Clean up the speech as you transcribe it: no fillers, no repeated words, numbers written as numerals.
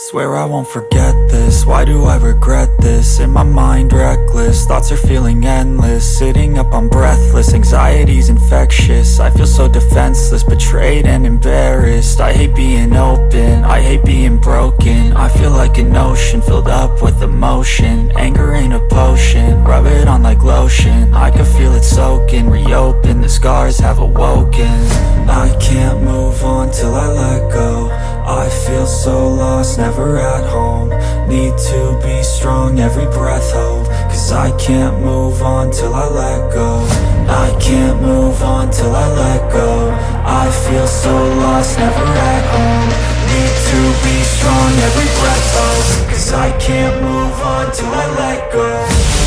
Swear I won't forget this, why do I regret this? In my mind reckless, thoughts are feeling endless. Sitting up, I'm breathless, anxiety's infectious. I feel so defenseless, betrayed and embarrassed. I hate being open, I hate being broken. I feel like an ocean, filled up with emotion. Anger ain't a potion, rub it on like lotion. I can feel it soaking, reopen, the scars have awoken. I can't move on till I let go. I feel so lost, never at home. Need to be strong, every breath hold. Cause I can't move on till I let go. I can't move on till I let go. I feel so lost, never at home. Need to be strong, every breath hold. Cause I can't move on till I let go.